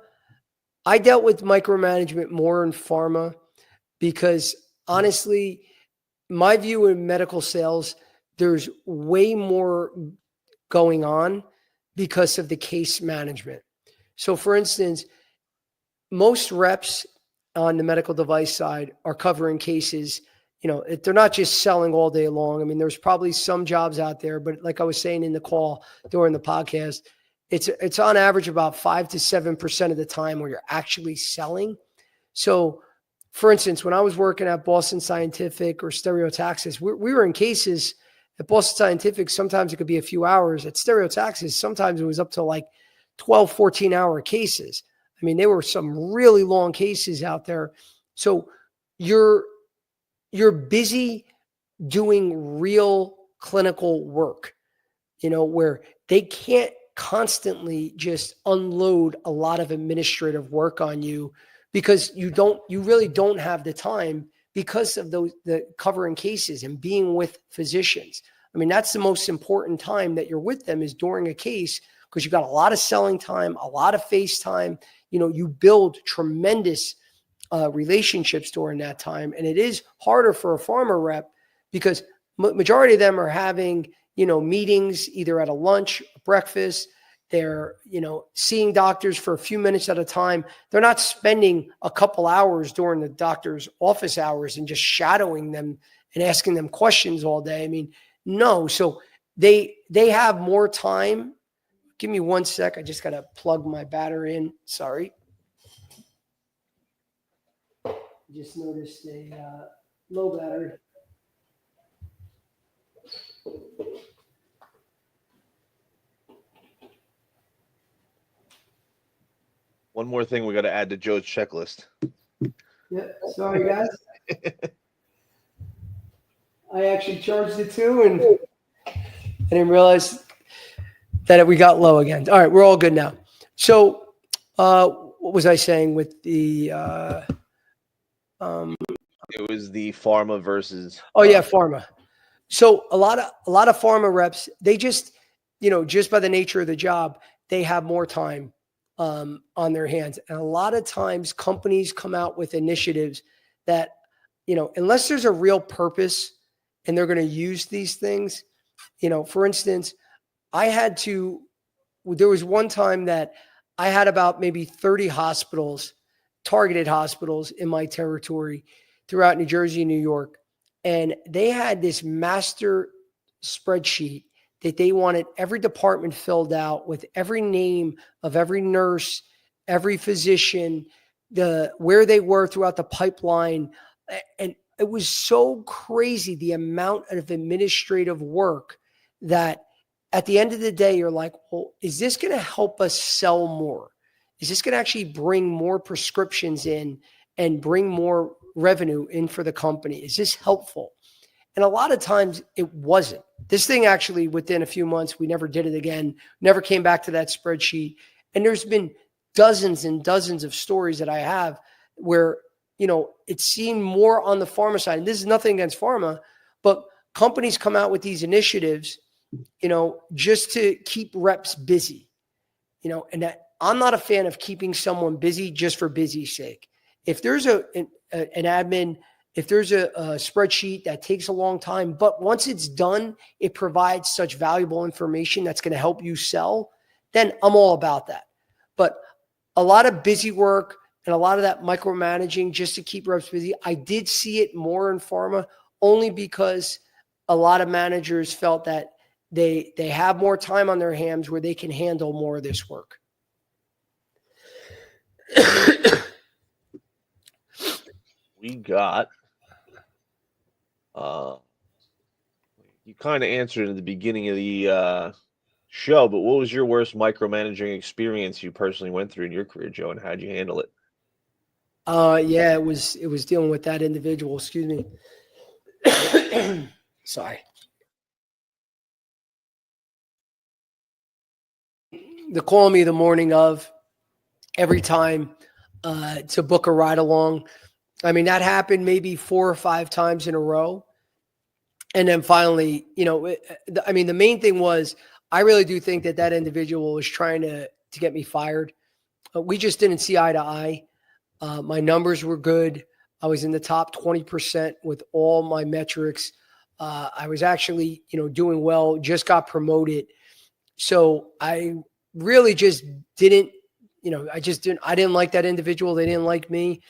I dealt with micromanagement more in pharma because, honestly, my view in medical sales, there's way more going on because of the case management. So, for instance, most reps on the medical device side are covering cases. They're not just selling all day long. I mean, there's probably some jobs out there, but like I was saying in the call during the podcast, it's on average about 5 to 7% of the time where you're actually selling. So, for instance, when I was working at Boston Scientific or Stereotaxis, we were in cases at Boston Scientific. Sometimes it could be a few hours. At Stereotaxis, sometimes it was up to like 12, 14-hour cases. I mean, there were some really long cases out there. So you're busy doing real clinical work, where they can't constantly just unload a lot of administrative work on you, because you really don't have the time because of the covering cases and being with physicians. I mean, that's the most important time that you're with them, is during a case, because you've got a lot of selling time, a lot of face time. You build tremendous relationships during that time. And it is harder for a pharma rep, because majority of them are having, meetings either at a lunch, breakfast. They're, seeing doctors for a few minutes at a time. They're not spending a couple hours during the doctor's office hours and just shadowing them and asking them questions all day. I mean, no. So they have more time. Give me 1 sec. I just got to plug my battery in. Sorry. Just noticed a low battery. One more thing we got to add to Joe's checklist. Yeah, sorry guys. I actually charged it too, and I didn't realize that we got low again. All right, we're all good now. So, what was I saying with the? It was the pharma versus. Oh yeah, pharma. So a lot of pharma reps, they just, just by the nature of the job, they have more time on their hands. And a lot of times companies come out with initiatives that, unless there's a real purpose and they're going to use these things, for instance, there was one time that I had about maybe 30 targeted hospitals in my territory throughout New Jersey and New York. And they had this master spreadsheet that they wanted every department filled out with every name of every nurse, every physician, where they were throughout the pipeline. And it was so crazy, the amount of administrative work, that at the end of the day, you're like, well, is this going to help us sell more? Is this going to actually bring more prescriptions in and bring more revenue in for the company? Is this helpful? And a lot of times it wasn't. This thing actually, within a few months, we never did it again, never came back to that spreadsheet. And there's been dozens and dozens of stories that I have where, it seemed more on the pharma side. And this is nothing against pharma, but companies come out with these initiatives, just to keep reps busy, and that I'm not a fan of keeping someone busy just for busy's sake. If there's an admin, if there's a spreadsheet that takes a long time, but once it's done, it provides such valuable information that's going to help you sell, then I'm all about that. But a lot of busy work and a lot of that micromanaging just to keep reps busy, I did see it more in pharma only because a lot of managers felt that they have more time on their hands where they can handle more of this work. We got, you kind of answered at the beginning of the show, but what was your worst micromanaging experience you personally went through in your career, Joe, and how'd you handle it? Yeah, it was dealing with that individual. Excuse me. Sorry. The call me the morning of every time to book a ride along. I mean, that happened maybe 4 or 5 times in a row. And then finally, the main thing was, I really do think that individual was trying to get me fired. We just didn't see eye to eye. My numbers were good. I was in the top 20% with all my metrics. I was actually, doing well, just got promoted. So I really just didn't, I didn't like that individual. They didn't like me.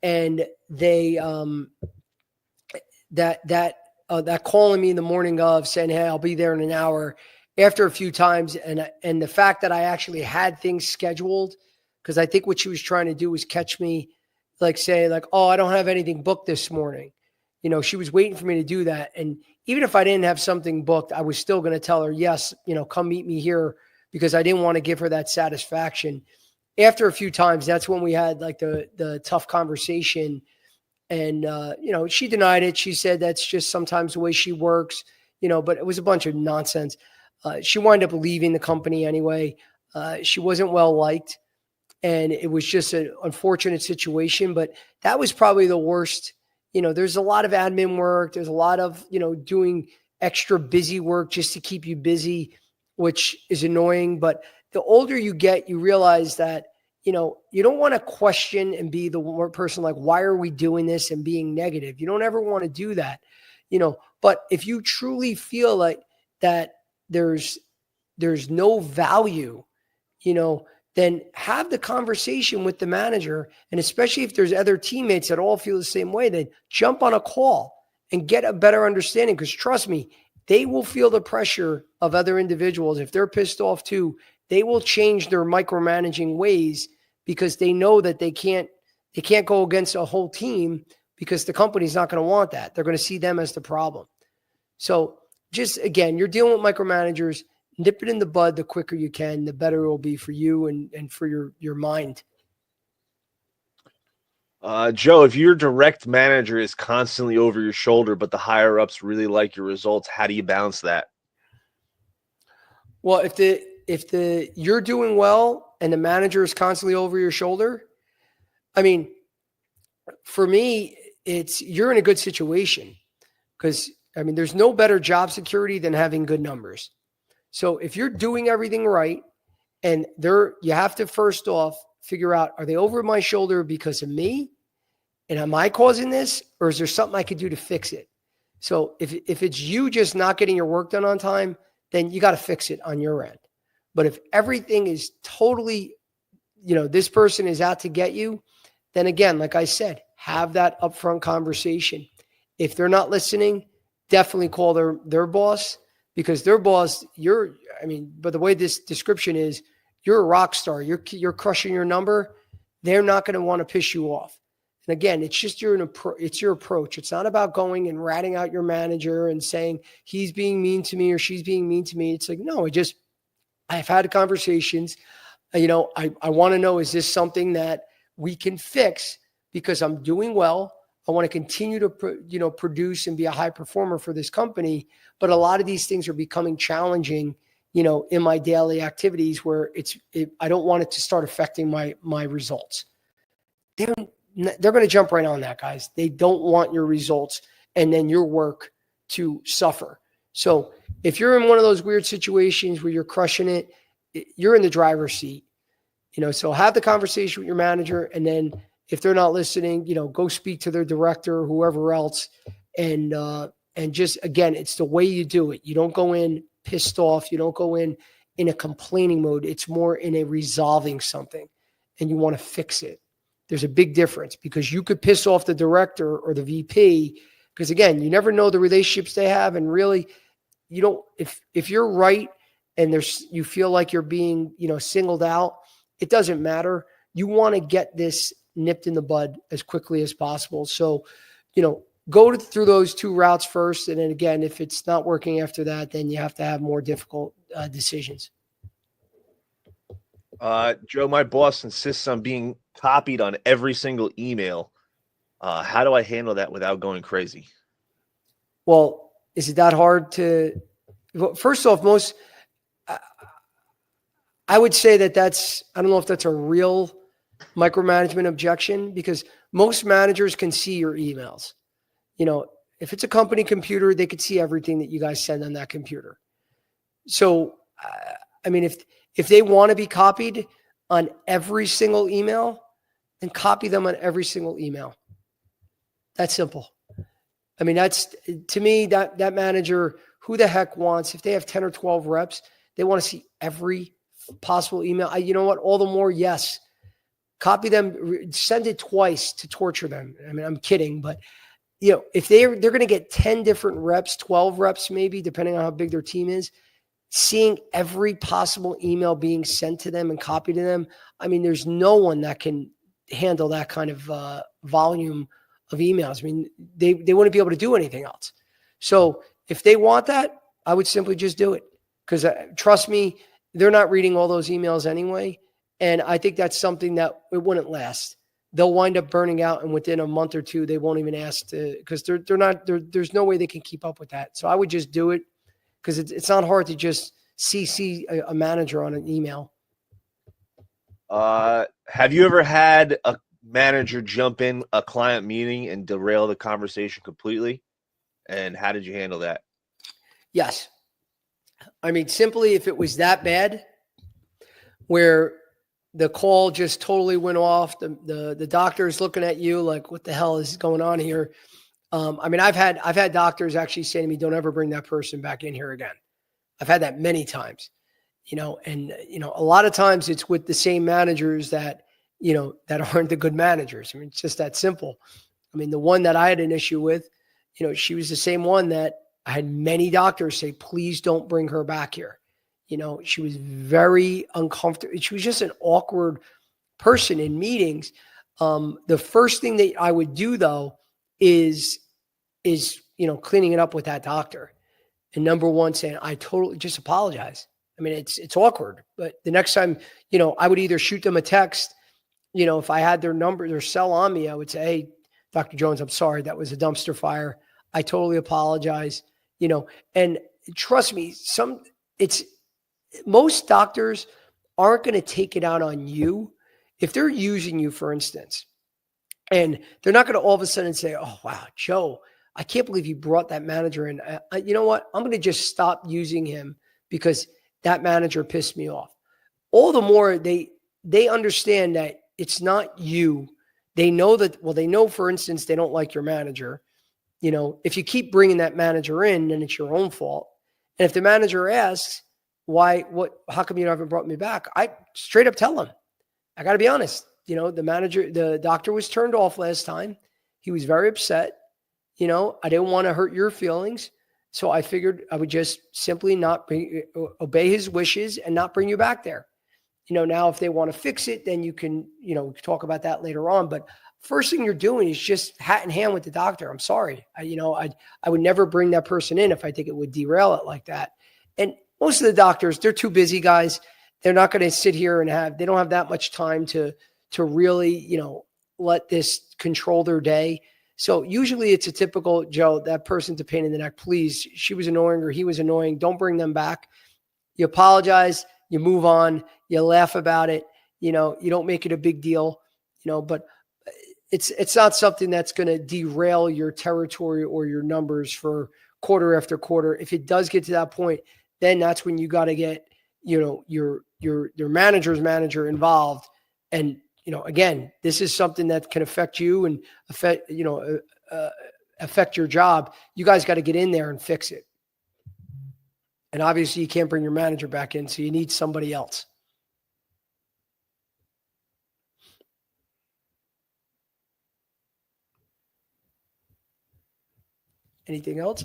And they, that calling me in the morning of saying, hey, I'll be there in an hour, after a few times. And the fact that I actually had things scheduled, because I think what she was trying to do was catch me, oh, I don't have anything booked this morning. She was waiting for me to do that. And even if I didn't have something booked, I was still going to tell her, yes, come meet me here, because I didn't want to give her that satisfaction. After a few times, that's when we had the tough conversation. And, she denied it. She said that's just sometimes the way she works, but it was a bunch of nonsense. She wound up leaving the company anyway. She wasn't well liked, and it was just an unfortunate situation, but that was probably the worst. There's a lot of admin work. There's a lot of, doing extra busy work just to keep you busy, which is annoying. But the older you get, you realize that, you don't want to question and be the one person like, why are we doing this, and being negative. You don't ever want to do that, but if you truly feel like that there's no value, then have the conversation with the manager. And especially if there's other teammates that all feel the same way, then jump on a call and get a better understanding. Because trust me, they will feel the pressure of other individuals. If they're pissed off too, they will change their micromanaging ways, because they know that they can't go against a whole team, because the company's not going to want that. They're going to see them as the problem. So just, again, you're dealing with micromanagers. Nip it in the bud the quicker you can, the better it will be for you and for your mind. Joe, if your direct manager is constantly over your shoulder, but the higher ups really like your results, how do you balance that? Well, if you're doing well and the manager is constantly over your shoulder, I mean, for me, you're in a good situation, because there's no better job security than having good numbers. So if you're doing everything right, and you have to first off figure out, are they over my shoulder because of me? And am I causing this, or is there something I could do to fix it? So if it's you just not getting your work done on time, then you got to fix it on your end. But if everything is totally, this person is out to get you, then again, like I said, have that upfront conversation. If they're not listening, definitely call their boss, because their boss, but the way this description is, you're a rock star. You're crushing your number. They're not going to want to piss you off. And again, it's just your approach. It's not about going and ratting out your manager and saying he's being mean to me or she's being mean to me. It's like, no, I've had conversations. I want to know, is this something that we can fix? because I'm doing well. I want to continue to, produce and be a high performer for this company. But a lot of these things are becoming challenging, in my daily activities where I don't want it to start affecting my results. They're going to jump right on that, guys. They don't want your results and then your work to suffer. So if you're in one of those weird situations where you're crushing it, you're in the driver's seat, so have the conversation with your manager. And then if they're not listening, go speak to their director or whoever else. And just, again, it's the way you do it. You don't go in pissed off. You don't go in a complaining mode. It's more in a resolving something and you want to fix it. There's a big difference because you could piss off the director or the VP because, again, you never know the relationships they have. And really, you don't, if you're right and you feel like you're being, singled out, it doesn't matter. You want to get this nipped in the bud as quickly as possible. So, go through those two routes first. And then again, if it's not working after that, then you have to have more difficult decisions. Joe, my boss insists on being copied on every single email. How do I handle that without going crazy? Well, is it that hard to, first off, I would say I don't know if that's a real micromanagement objection because most managers can see your emails. If it's a company computer, they could see everything that you guys send on that computer. So, if they want to be copied on every single email, then copy them on every single email. That's simple. That's, to me, that manager, who the heck wants, if they have 10 or 12 reps, they want to see every possible email. You know what? All the more, yes. Copy them, send it twice to torture them. I'm kidding, but if they're going to get 10 different reps, 12 reps, maybe, depending on how big their team is, seeing every possible email being sent to them and copied to them. There's no one that can handle that kind of volume of emails. They wouldn't be able to do anything else. So if they want that, I would simply just do it because trust me, they're not reading all those emails anyway. And I think that's something that it wouldn't last. They'll wind up burning out, and within a month or two, they won't even ask to, because there's no way they can keep up with that. So I would just do it because it's not hard to just CC a manager on an email. Have you ever had a manager jump in a client meeting and derail the conversation completely? And how did you handle that? Yes. Simply if it was that bad, where the call just totally went off, the doctor's looking at you like, what the hell is going on here? I've had doctors actually say to me, don't ever bring that person back in here again. I've had that many times, and a lot of times it's with the same managers that aren't the good managers. It's just that simple. The one that I had an issue with, she was the same one that I had many doctors say, please don't bring her back here. She was very uncomfortable. She was just an awkward person in meetings. The first thing that I would do though is cleaning it up with that doctor. And number one, saying, I totally just apologize. It's awkward, but the next time, I would either shoot them a text, if I had their number, their cell on me, I would say, hey, Dr. Jones, I'm sorry. That was a dumpster fire. I totally apologize. And trust me, most doctors aren't going to take it out on you if they're using you, for instance, and they're not going to all of a sudden say, oh, wow, Joe, I can't believe you brought that manager in. You know what? I'm going to just stop using him because that manager pissed me off. All the more they understand that it's not you. They know that, they know, for instance, they don't like your manager. If you keep bringing that manager in, then it's your own fault. And if the manager asks, how come you haven't brought me back? I straight up tell them, I got to be honest. The doctor was turned off last time. He was very upset. I didn't want to hurt your feelings. So I figured I would just simply not obey his wishes and not bring you back there. Now if they want to fix it, then you can, talk about that later on. But first thing you're doing is just hat in hand with the doctor. I'm sorry. I would never bring that person in if I think it would derail it like that. And most of the doctors, they're too busy, guys. They're not going to sit here and they don't have that much time to really, let this control their day. So usually it's a typical, Joe, that person's a pain in the neck. Please, she was annoying or he was annoying. Don't bring them back. You apologize, you move on, you laugh about it. You don't make it a big deal, but it's not something that's going to derail your territory or your numbers for quarter after quarter. If it does get to that point, then that's when you got to get, your manager's manager involved. And, again, this is something that can affect you and affect your job. You guys got to get in there and fix it. And obviously you can't bring your manager back in, so you need somebody else. Anything else?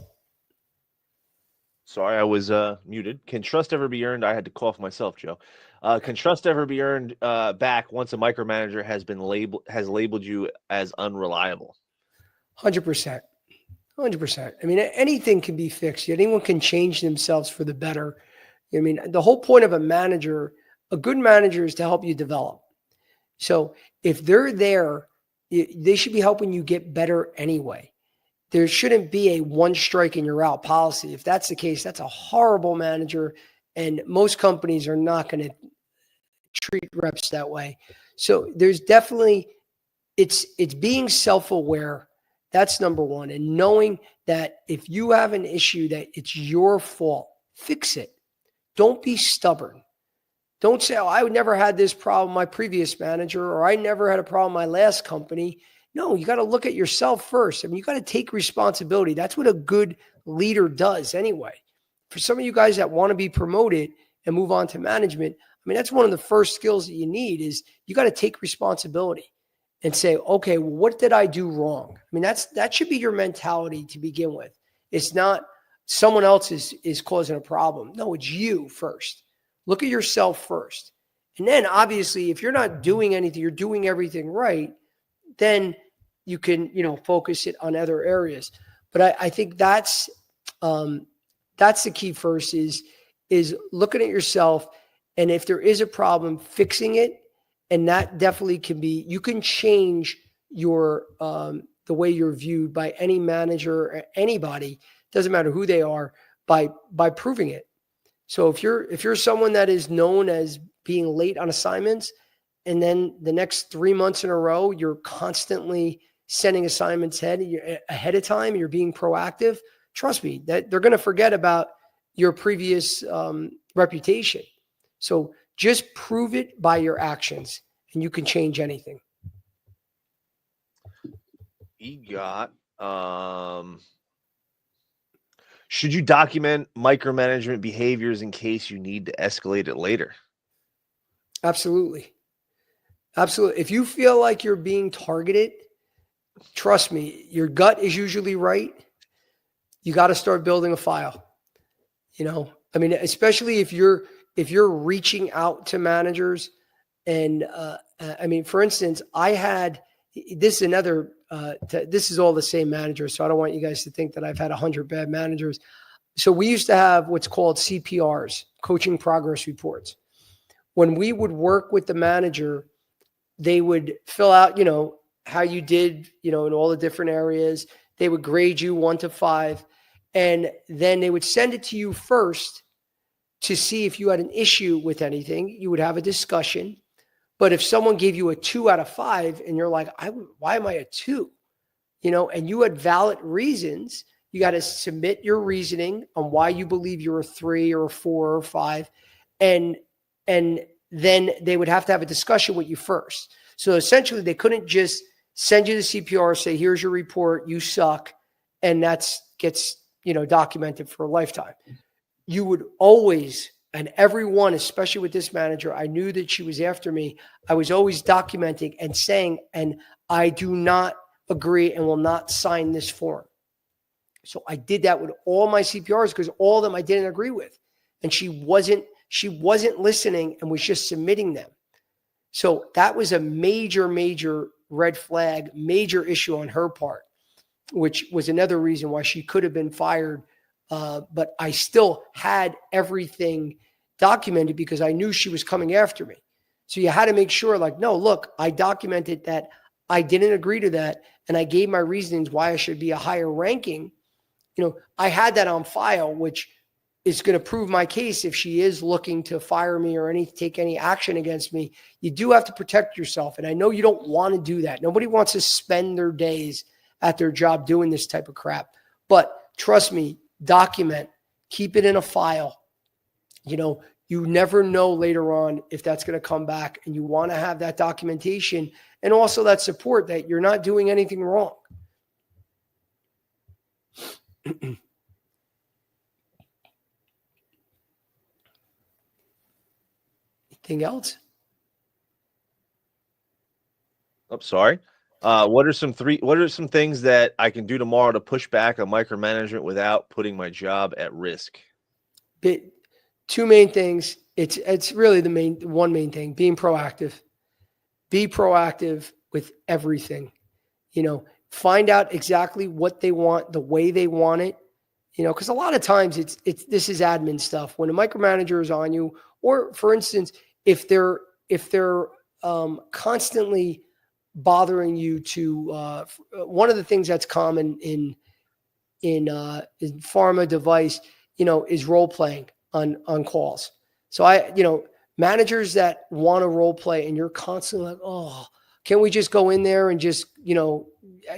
Sorry, I was muted. Can trust ever be earned? I had to cough myself, Joe. Can trust ever be earned back once a micromanager has labeled you as unreliable? 100%. 100%. I mean, anything can be fixed. Anyone can change themselves for the better. I mean, the whole point of a good manager is to help you develop. So if they're there, they should be helping you get better anyway. There shouldn't be a one strike and you're out policy. If that's the case, that's a horrible manager. And most companies are not going to treat reps that way. So there's definitely, it's being self-aware. That's number one. And knowing that if you have an issue that it's your fault, fix it. Don't be stubborn. Don't say, I never had this problem my previous manager, or I never had a problem my last company. No, you got to look at yourself first. I mean, you got to take responsibility. That's what a good leader does anyway. For some of you guys that want to be promoted and move on to management, I mean, that's one of the first skills that you need is you got to take responsibility and say, okay, well, what did I do wrong? I mean, that should be your mentality to begin with. It's not someone else is causing a problem. No, it's you first. Look at yourself first. And then obviously, if you're not doing anything, you're doing everything right, then you can, focus it on other areas. But I think that's the key first is looking at yourself. And if there is a problem, fixing it. And that definitely can be, you can change your, the way you're viewed by any manager or anybody, doesn't matter who they are, by proving it. So if you're someone that is known as being late on assignments, and then the next 3 months in a row, you're constantly sending assignments ahead of time, you're being proactive, trust me, that they're going to forget about your previous reputation. So just prove it by your actions, and you can change anything. EGOT. Should you document micromanagement behaviors in case you need to escalate it later? Absolutely. Absolutely. If you feel like you're being targeted, trust me, your gut is usually right. You got to start building a file. I mean, especially if you're reaching out to managers. And I mean, for instance, this is all the same manager. So I don't want you guys to think that I've had 100 bad managers. So we used to have what's called CPRs, coaching progress reports. When we would work with the manager, they would fill out, how you did, in all the different areas. They would grade you 1 to 5. And then they would send it to you first to see if you had an issue with anything. You would have a discussion. But if someone gave you a 2 out of 5 and you're like, why am I a 2? And you had valid reasons, you got to submit your reasoning on why you believe you're a 3 or a 4 or 5. And then they would have to have a discussion with you first. So essentially they couldn't just send you the CPR, say, here's your report, you suck. And gets documented for a lifetime. You would always, and everyone, especially with this manager, I knew that she was after me. I was always documenting and saying, and I do not agree and will not sign this form. So I did that with all my CPRs because all of them I didn't agree with. And she wasn't listening and was just submitting them. So that was a major, major red flag, major issue on her part, which was another reason why she could have been fired. But I still had everything documented because I knew she was coming after me. So you had to make sure, no, look, I documented that I didn't agree to that, and I gave my reasons why I should be a higher ranking, I had that on file, which is going to prove my case if she is looking to fire me or take any action against me. You do have to protect yourself. And I know you don't want to do that. Nobody wants to spend their days at their job doing this type of crap. But trust me, document, keep it in a file. You never know later on if that's going to come back, and you want to have that documentation and also that support that you're not doing anything wrong. Anything else? I'm sorry. What are some things that I can do tomorrow to push back on micromanagement without putting my job at risk? Two main things. It's really one main thing, being proactive. Be proactive with everything. Find out exactly what they want, the way they want it. Because a lot of times this is admin stuff. When a micromanager is on you, or for instance, if they're constantly bothering you to one of the things that's common in pharma device, is role playing on calls. So managers that want to role play, and you're constantly like, oh, can we just go in there and just,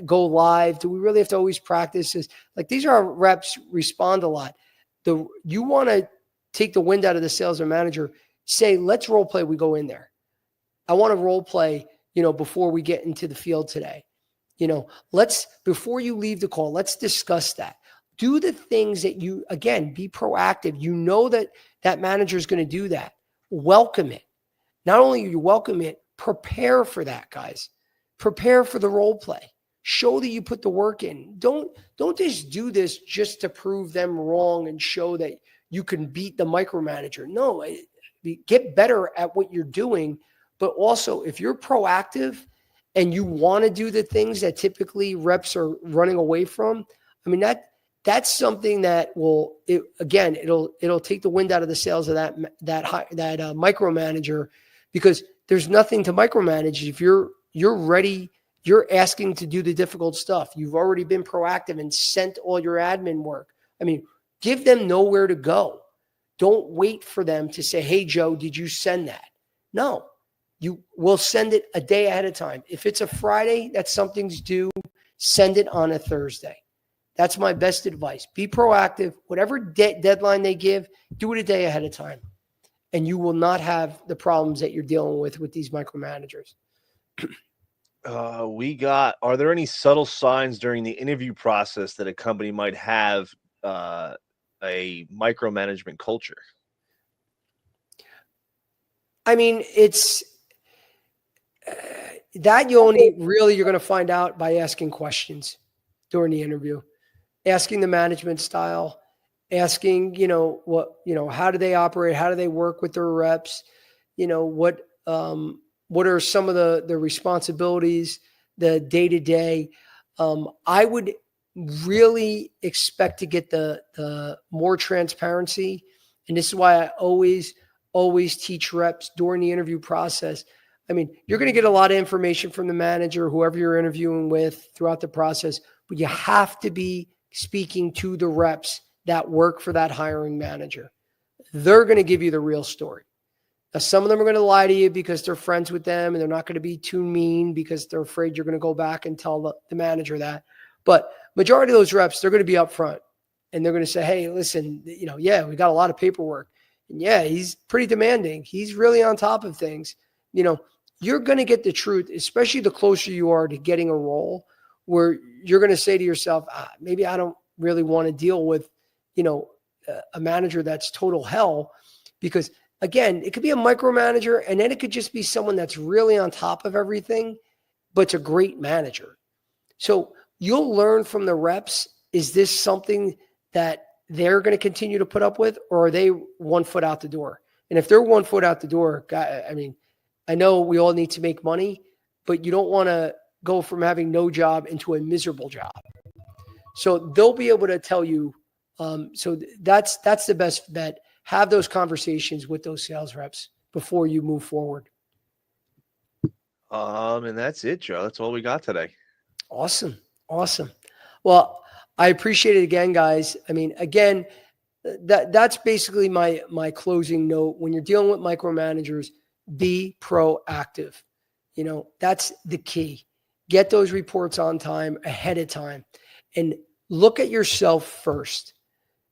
go live? Do we really have to always practice this? Like, these are our reps respond a lot. You want to take the wind out of the sales or manager, say, let's role play. We go in there. I want to role play, before we get into the field today. Before you leave the call, let's discuss that. Do the things that be proactive. That manager is going to do that. Welcome it. Not only you welcome it, prepare for that, guys. Prepare for the role play. Show that you put the work in. Don't just do this just to prove them wrong and show that you can beat the micromanager. No, get better at what you're doing. But also, if you're proactive and you want to do the things that typically reps are running away from, that's something that it'll take the wind out of the sails of that micromanager, because there's nothing to micromanage if you're ready. You're asking to do the difficult stuff. You've already been proactive and sent all your admin work. Give them nowhere to go. Don't wait for them to say, hey, Joe, did you send that? No, you will send it a day ahead of time. If it's a Friday that something's due, send it on a Thursday. That's my best advice. Be proactive. Whatever deadline they give, do it a day ahead of time. And you will not have the problems that you're dealing with these micromanagers. Are there any subtle signs during the interview process that a company might have a micromanagement culture? It's that you're going to find out by asking questions during the interview, asking the management style, asking, how do they operate? How do they work with their reps? What are some of the responsibilities, the day-to-day? I would really expect to get the more transparency. And this is why I always teach reps during the interview process. You're going to get a lot of information from the manager, whoever you're interviewing with throughout the process, but you have to be speaking to the reps that work for that hiring manager. They're going to give you the real story. Now, some of them are going to lie to you because they're friends with them, and they're not going to be too mean because they're afraid you're going to go back and tell the manager that. But majority of those reps, they're going to be upfront, and they're going to say, hey, listen, we got a lot of paperwork. And yeah, he's pretty demanding. He's really on top of things. You're going to get the truth, especially the closer you are to getting a role, where you're going to say to yourself, maybe I don't really want to deal with, a manager that's total hell. Because again, it could be a micromanager, and then it could just be someone that's really on top of everything, but it's a great manager. So you'll learn from the reps, is this something that they're going to continue to put up with, or are they 1 foot out the door? And if they're 1 foot out the door, I know we all need to make money, but you don't want to go from having no job into a miserable job. So they'll be able to tell you. So that's the best bet. Have those conversations with those sales reps before you move forward. And that's it, Joe. That's all we got today. Awesome. Well, I appreciate it again, guys. I mean, again, that's basically my closing note. When you're dealing with micromanagers, be proactive. That's the key. Get those reports on time, ahead of time, and look at yourself first,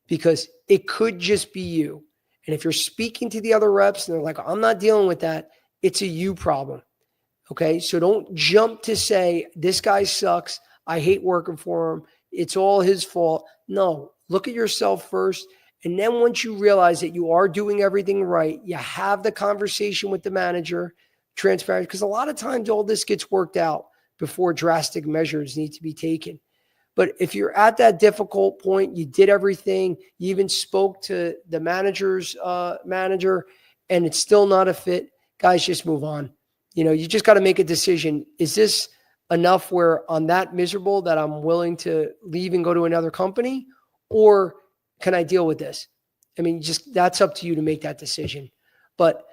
because it could just be you. And if you're speaking to the other reps and they're like, I'm not dealing with that, it's a you problem. Okay. So don't jump to say, this guy sucks. I hate working for him. It's all his fault. No, look at yourself first. And then once you realize that you are doing everything right, you have the conversation with the manager, transparent, because a lot of times all this gets worked out before drastic measures need to be taken. But if you're at that difficult point, you did everything, you even spoke to the manager's manager, and it's still not a fit, guys, just move on. You just got to make a decision. Is this enough where I'm that miserable that I'm willing to leave and go to another company? Or can I deal with this? I mean, that's up to you to make that decision. But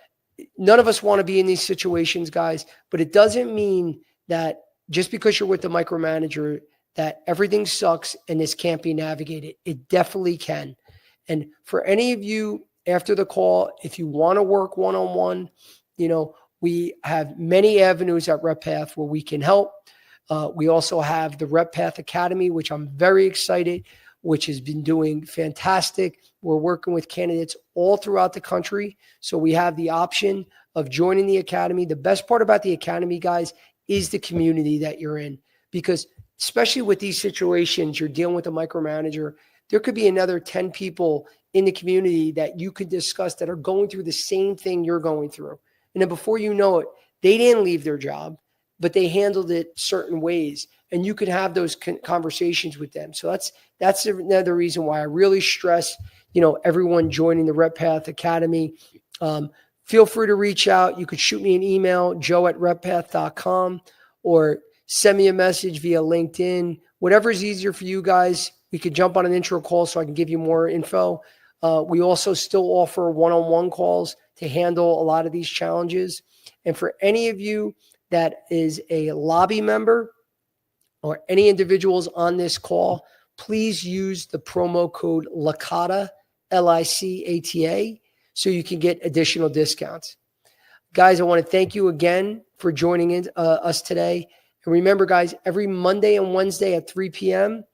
none of us want to be in these situations, guys. But it doesn't mean that just because you're with the micromanager that everything sucks and this can't be navigated. It definitely can. And for any of you after the call, if you want to work one-on-one, we have many avenues at RepPath where we can help. We also have the RepPath Academy, which I'm very excited, which has been doing fantastic. We're working with candidates all throughout the country. So we have the option of joining the Academy. The best part about the Academy, guys, is the community that you're in, because especially with these situations, you're dealing with a micromanager, there could be another 10 people in the community that you could discuss that are going through the same thing you're going through. And then before you know it, they didn't leave their job, but they handled it certain ways. And you could have those conversations with them. So that's another reason why I really stress, everyone joining the RepPath Academy. Feel free to reach out. You could shoot me an email, joe@reppath.com, or send me a message via LinkedIn, whatever is easier for you guys. We could jump on an intro call so I can give you more info. We also still offer one-on-one calls to handle a lot of these challenges. And for any of you that is a lobby member or any individuals on this call, please use the promo code Licata, Licata, so you can get additional discounts. Guys, I want to thank you again for joining us today. And remember, guys, every Monday and Wednesday at 3 p.m.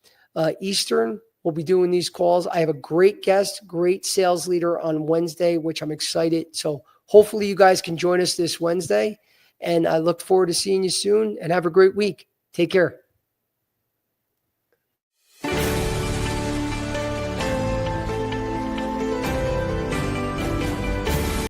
Eastern, we'll be doing these calls. I have a great guest, great sales leader on Wednesday, which I'm excited. So hopefully you guys can join us this Wednesday. And I look forward to seeing you soon, and have a great week. Take care.